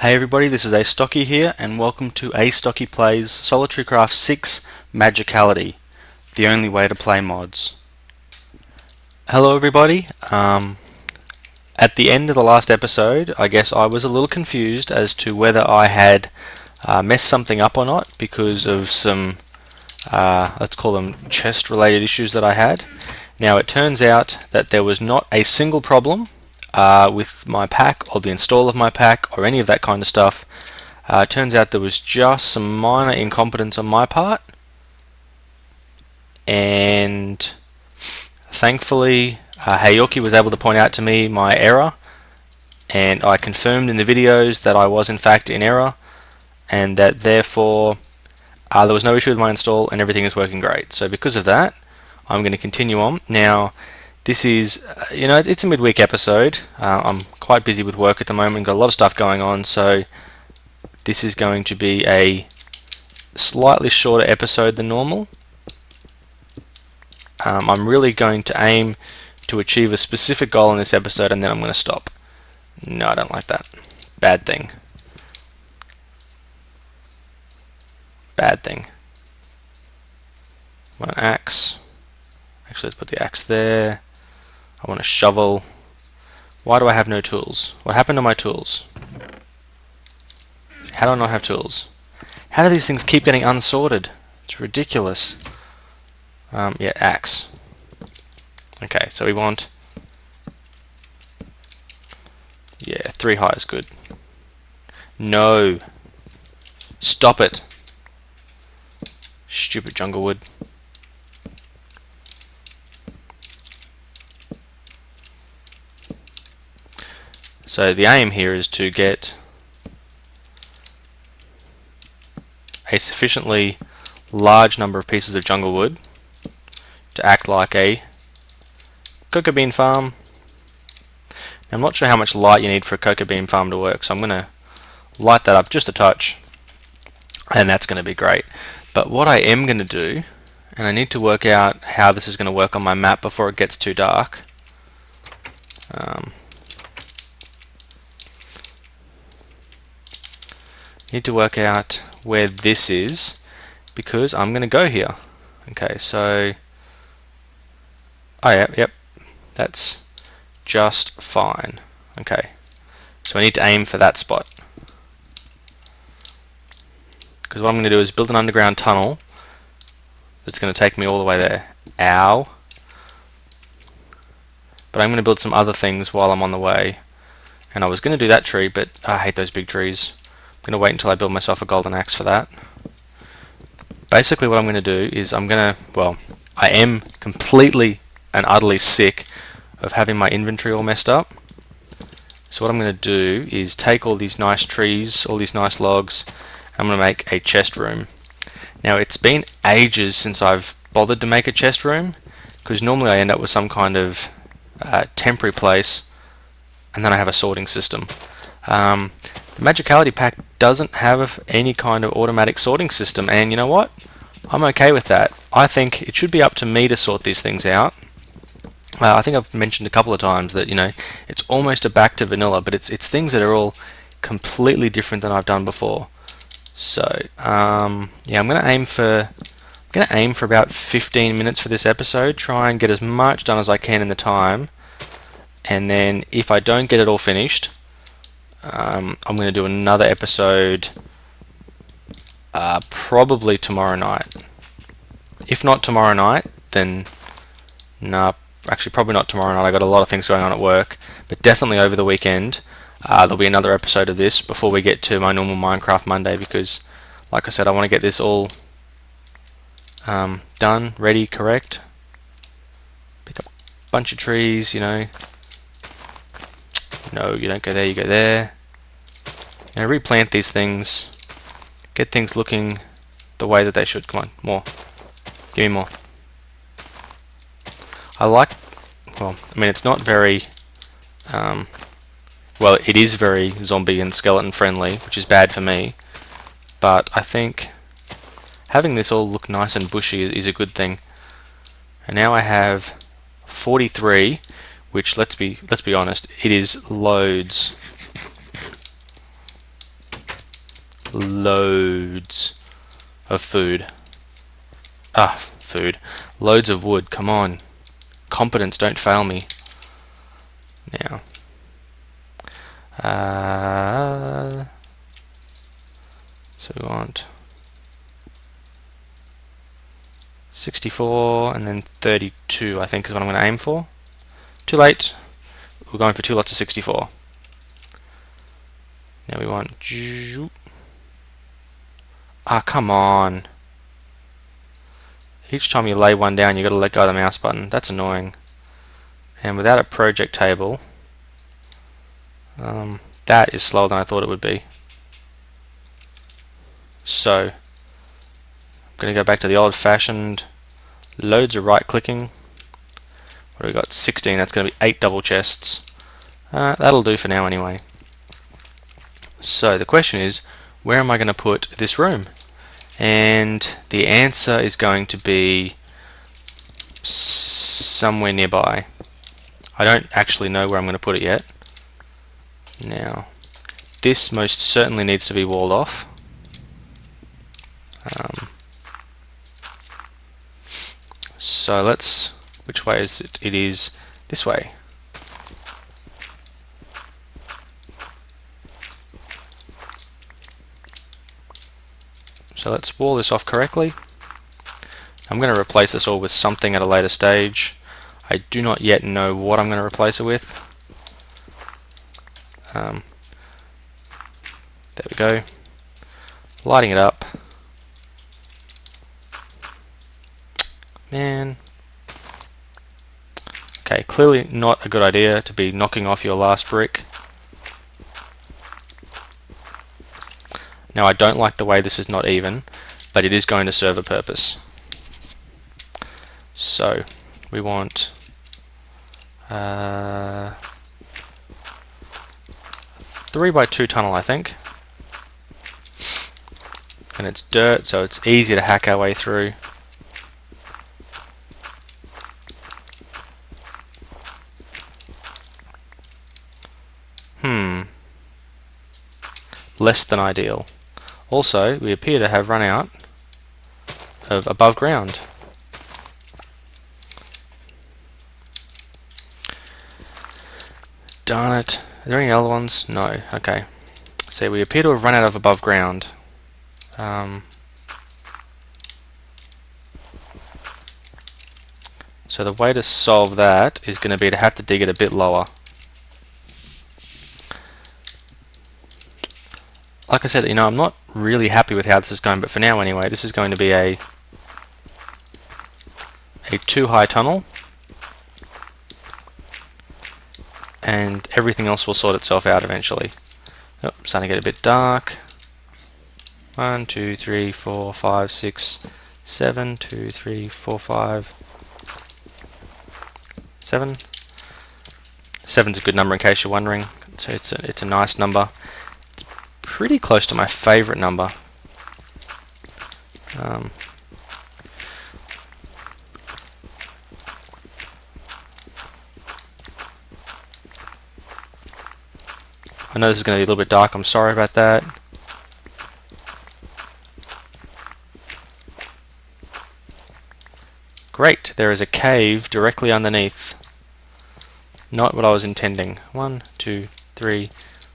Hey everybody, this is Astocky here, and welcome to Astocky Plays Solitary Craft 6 Magicality, the only way to play mods. Hello everybody. At the end of the last episode, I guess I was a little confused as to whether I had messed something up or not because of some, let's call them chest related issues that I had. Now it turns out that there was not a single problem with my pack or the install of my pack or any of that kind of stuff. It turns out there was just some minor incompetence on my part, and thankfully Hayoki was able to point out to me my error, and I confirmed in the videos that I was in fact in error, and that therefore there was no issue with my install and everything is working great. So because of that, I'm going to continue on. Now this is, it's a midweek episode. I'm quite busy with work at the moment, got a lot of stuff going on, so this is going to be a slightly shorter episode than normal. I'm really going to aim to achieve a specific goal in this episode, and then I'm going to stop. No, I don't like that. Bad thing. Bad thing. I want an axe. Actually, let's put the axe there. I want a shovel. Why do I have no tools? What happened to my tools? How do I not have tools? How do these things keep getting unsorted? It's ridiculous. Yeah, axe. Okay, so we want... Yeah, 3 high is good. No! Stop it! Stupid jungle wood. So the aim here is to get a sufficiently large number of pieces of jungle wood to act like a cocoa bean farm. Now, I'm not sure how much light you need for a cocoa bean farm to work, so I'm going to light that up just a touch, and that's going to be great. But what I am going to do, and I need to work out how this is going to work on my map before it gets too dark. Need to work out where this is because I'm going to go here. Okay, so yep, that's just fine. Okay, so I need to aim for that spot because what I'm going to do is build an underground tunnel that's going to take me all the way there. Ow! But I'm going to build some other things while I'm on the way, and I was going to do that tree, but I hate those big trees. I'm going to wait until I build myself a golden axe for that. Basically what I'm going to do is I am completely and utterly sick of having my inventory all messed up. So what I'm going to do is take all these nice trees, all these nice logs, and I'm going to make a chest room. Now it's been ages since I've bothered to make a chest room, because normally I end up with some kind of temporary place, and then I have a sorting system. The Magicality pack doesn't have any kind of automatic sorting system, and you know what? I'm okay with that. I think it should be up to me to sort these things out. I think I've mentioned a couple of times that it's almost a back to vanilla, but it's things that are all completely different than I've done before. So yeah, I'm going to aim for about 15 minutes for this episode. Try and get as much done as I can in the time, and then if I don't get it all finished, I'm going to do another episode probably tomorrow night. If not tomorrow night, then actually probably not tomorrow night. I got a lot of things going on at work, but definitely over the weekend there'll be another episode of this before we get to my normal Minecraft Monday, because like I said, I want to get this all done, ready, correct. Pick up a bunch of trees, No, you don't go there, you go there. Replant these things, get things looking the way that they should. Come on, more. Give me more. It's not very, it is very zombie and skeleton friendly, which is bad for me, but I think having this all look nice and bushy is a good thing. And now I have 43, which let's be honest, it is loads. loads of food. Food. Loads of wood. Come on. Competence, don't fail me. Now. So we want 64 and then 32, I think is what I'm going to aim for. Too late. We're going for 2 lots of 64. Now we want... come on. Each time you lay one down, you've got to let go of the mouse button. That's annoying. And without a project table, that is slower than I thought it would be. So, I'm going to go back to the old-fashioned loads of right-clicking. What do we got? 16. That's going to be 8 double chests. That'll do for now anyway. So the question is, where am I going to put this room? And the answer is going to be somewhere nearby. I don't actually know where I'm going to put it yet. Now, this most certainly needs to be walled off. So let's, which way is it? It is this way. So let's wall this off correctly. I'm going to replace this all with something at a later stage. I do not yet know what I'm going to replace it with. There we go. Lighting it up. Man. Okay, clearly not a good idea to be knocking off your last brick. Now I don't like the way this is not even, but it is going to serve a purpose. So, we want 3x2 tunnel, I think. And it's dirt, so it's easy to hack our way through. Less than ideal. Also, we appear to have run out of above ground. Darn it. Are there any other ones? No. Okay. So we appear to have run out of above ground. So the way to solve that is going to be to have to dig it a bit lower. Like I said, I'm not really happy with how this is going, but for now anyway, this is going to be a too high tunnel, and everything else will sort itself out eventually. Oh, starting to get a bit dark. 1, 2, 3, 4, 5, 6, 7. 2, 3, 4, 5, 7. 7's a good number in case you're wondering. So it's a nice number. Pretty close to my favorite number. I know this is going to be a little bit dark, I'm sorry about that. Great, there is a cave directly underneath. Not what I was intending. 1, 2, 3,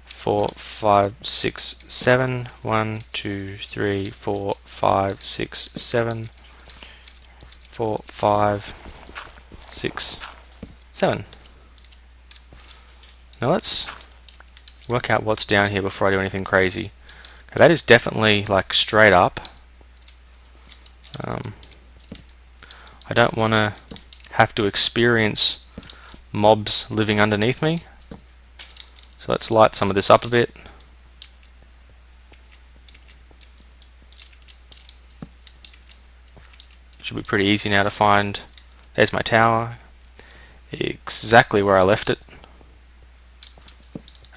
4, 5, 6, 7. 1, 2, 3, 4, 5, 6, 7. 4, 5, 6, 7. Now let's work out what's down here before I do anything crazy. Okay, that is definitely like straight up. I don't want to have to experience mobs living underneath me. So let's light some of this up a bit. Should be pretty easy now to find. There's my tower. Exactly where I left it.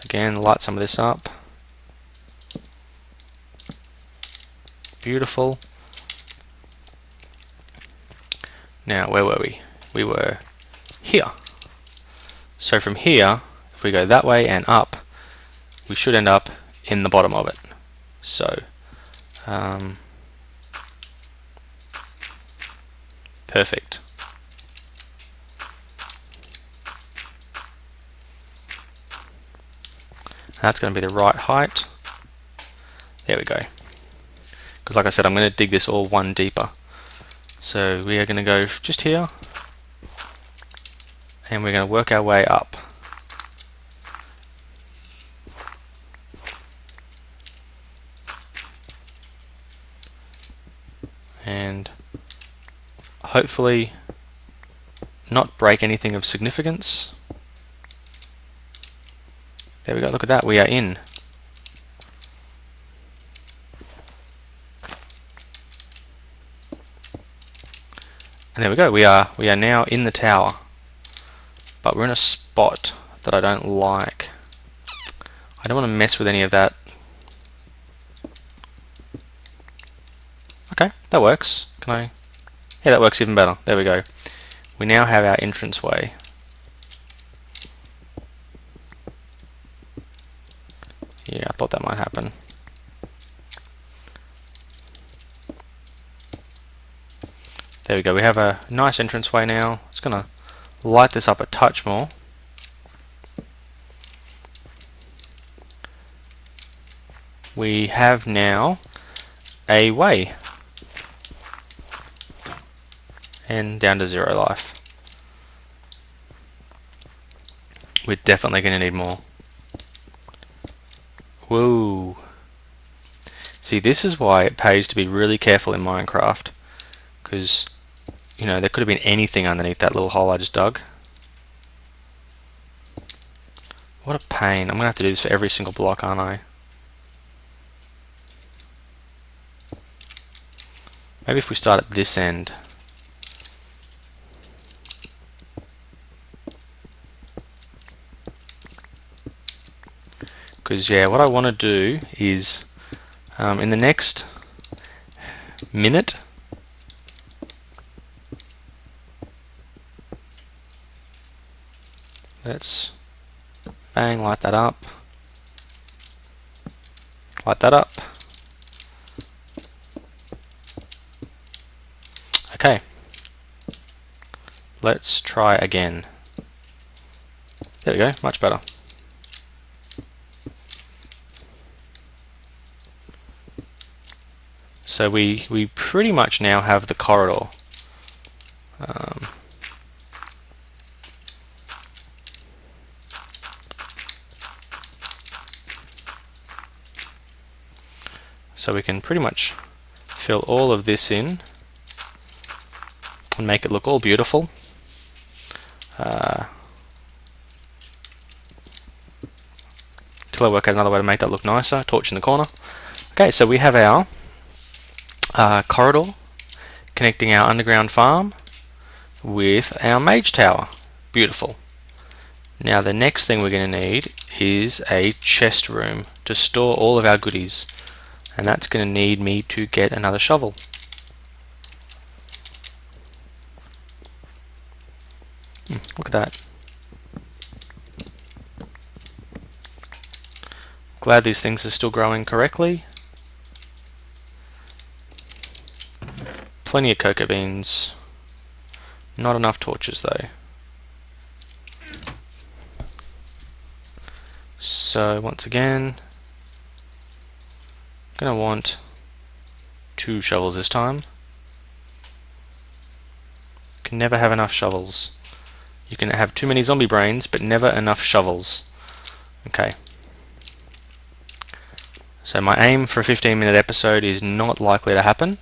Again, light some of this up. Beautiful. Now, where were we? We were here. So from here, if we go that way and up, we should end up in the bottom of it. So Perfect. That's going to be the right height. There we go. Because like I said, I'm going to dig this all one deeper. So we are going to go just here, and we're going to work our way up. And hopefully not break anything of significance. There we go, look at that, we are in. And there we go, we are now in the tower. But we're in a spot that I don't like. I don't want to mess with any of that. Okay, that works. Can I? Yeah, that works even better. There we go. We now have our entranceway. Yeah, I thought that might happen. There we go, we have a nice entranceway now. It's going to light this up a touch more. We have now a way. And down to 0 life. We're definitely going to need more. Whoa. See, this is why it pays to be really careful in Minecraft. Because, you know, there could have been anything underneath that little hole I just dug. What a pain. I'm going to have to do this for every single block, aren't I? Maybe if we start at this end. Because, yeah, what I want to do is, in the next minute, let's bang, light that up. Light that up. Okay. Let's try again. There we go, much better. So we pretty much now have the corridor. So we can pretty much fill all of this in and make it look all beautiful. Till I work out another way to make that look nicer. Torch in the corner. Okay, so we have our corridor connecting our underground farm with our mage tower. Beautiful. Now the next thing we're going to need is a chest room to store all of our goodies, and that's going to need me to get another shovel. Look at that. Glad these things are still growing correctly. Plenty of cocoa beans. Not enough torches though. So once again, I'm going to want 2 shovels this time. Can never have enough shovels. You can have too many zombie brains, but never enough shovels. Okay. So my aim for a 15-minute episode is not likely to happen.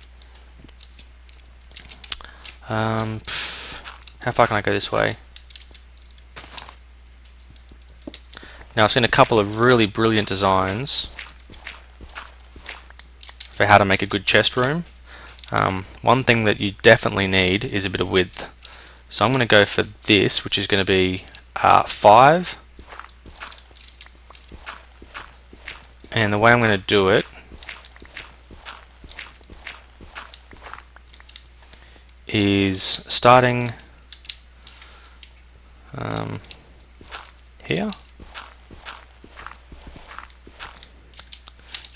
How far can I go this way? Now I've seen a couple of really brilliant designs for how to make a good chest room. One thing that you definitely need is a bit of width. So I'm going to go for this, which is going to be 5. And the way I'm going to do it is starting here.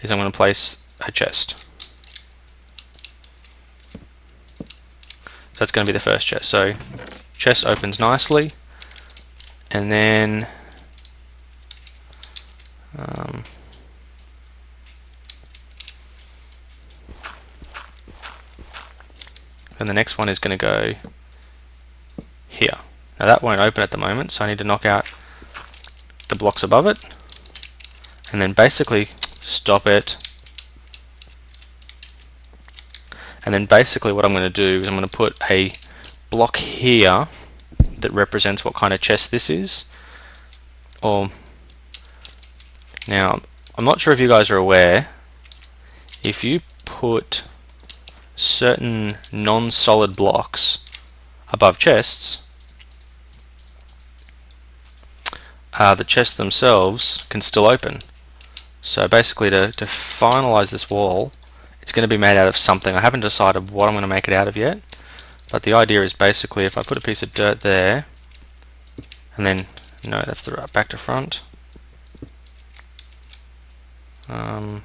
Is I'm going to place a chest. That's going to be the first chest. So chest opens nicely, and then the next one is going to go here. Now that won't open at the moment, so I need to knock out the blocks above it, and then basically stop it. And then basically what I'm going to do is I'm going to put a block here that represents what kind of chest this is. Or now, I'm not sure if you guys are aware, if you put certain non-solid blocks above chests, the chests themselves can still open. So basically to finalize this wall, it's going to be made out of something. I haven't decided what I'm going to make it out of yet, but the idea is basically if I put a piece of dirt there, and then, no, that's the right back to front. In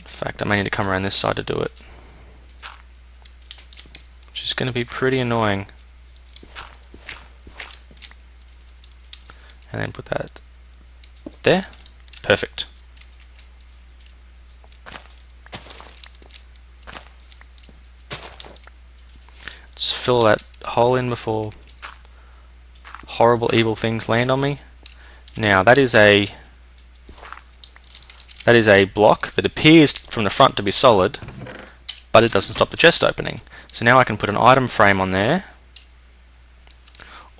fact, I may need to come around this side to do it, which is going to be pretty annoying. And then put that there. Perfect. Let's fill that hole in before horrible evil things land on me. Now that is a block that appears from the front to be solid, but it doesn't stop the chest opening. So now I can put an item frame on there,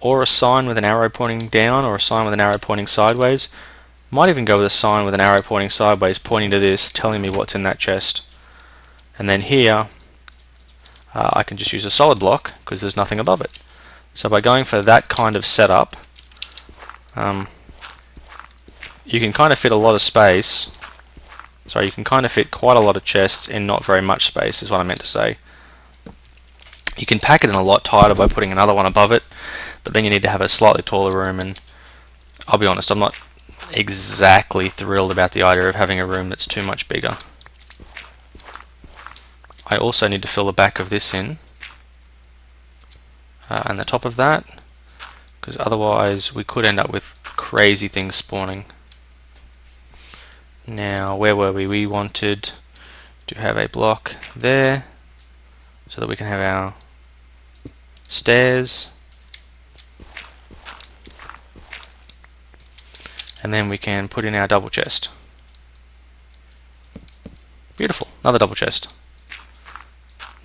or a sign with an arrow pointing down, or a sign with an arrow pointing sideways. Might even go with a sign with an arrow pointing sideways, pointing to this, telling me what's in that chest. And then here I can just use a solid block because there's nothing above it. So by going for that kind of setup, you can kind of fit a lot of space. Sorry, you can kind of fit quite a lot of chests in not very much space, is what I meant to say. You can pack it in a lot tighter by putting another one above it, but then you need to have a slightly taller room, and I'll be honest, I'm not exactly thrilled about the idea of having a room that's too much bigger. I also need to fill the back of this in, and the top of that, because otherwise we could end up with crazy things spawning. Now, where were we? We wanted to have a block there, so that we can have our stairs, and then we can put in our double chest. Beautiful, another double chest.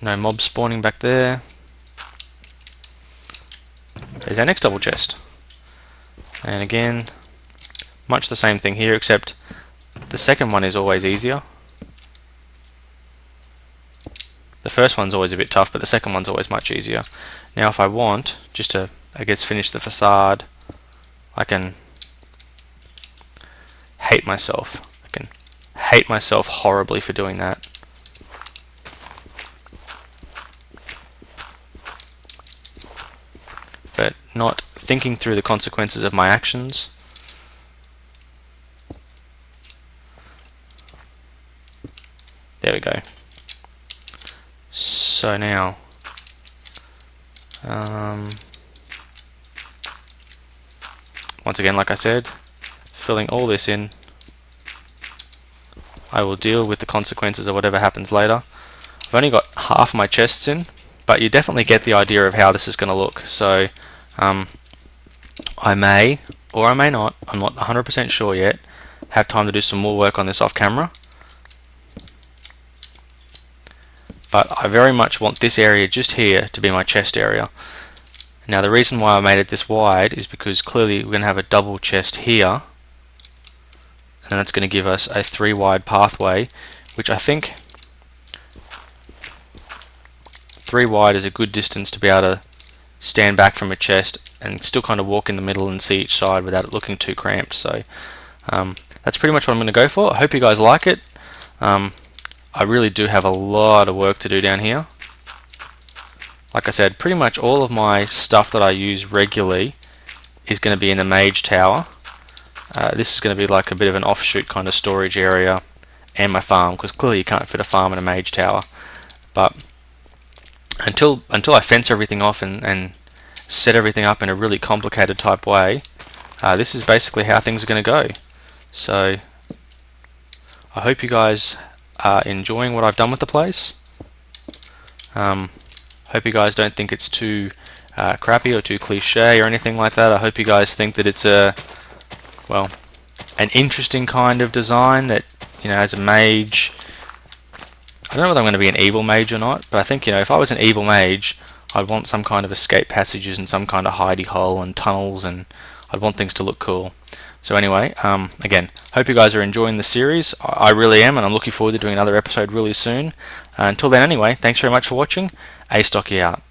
No mobs spawning back there. There's our next double chest. And again, much the same thing here, except the second one is always easier. The first one's always a bit tough, but the second one's always much easier. Now if I want, just to, I guess, finish the facade, I can hate myself. I can hate myself horribly for doing that. But not thinking through the consequences of my actions. There we go. So now, once again, like I said, filling all this in, I will deal with the consequences of whatever happens later. I've only got half my chests in, but you definitely get the idea of how this is going to look. So I may, or I may not, I'm not 100% sure yet, have time to do some more work on this off camera. But I very much want this area just here to be my chest area. Now the reason why I made it this wide is because clearly we're going to have a double chest here, and that's going to give us a 3 wide pathway, which I think 3 wide is a good distance to be able to stand back from a chest and still kind of walk in the middle and see each side without it looking too cramped. So that's pretty much what I'm going to go for. I hope you guys like it. I really do have a lot of work to do down here. Like I said, pretty much all of my stuff that I use regularly is going to be in the mage tower. This is going to be like a bit of an offshoot kind of storage area, and my farm, because clearly you can't fit a farm in a mage tower. But until I fence everything off and set everything up in a really complicated type way, this is basically how things are going to go. So I hope you guys are enjoying what I've done with the place. Hope you guys don't think it's too crappy or too cliche or anything like that. I hope you guys think that it's an interesting kind of design that, as a mage, I don't know whether I'm going to be an evil mage or not, but I think, if I was an evil mage, I'd want some kind of escape passages and some kind of hidey hole and tunnels, and I'd want things to look cool. So anyway, again, hope you guys are enjoying the series. I really am, and I'm looking forward to doing another episode really soon. Until then, anyway, thanks very much for watching. Astocky out.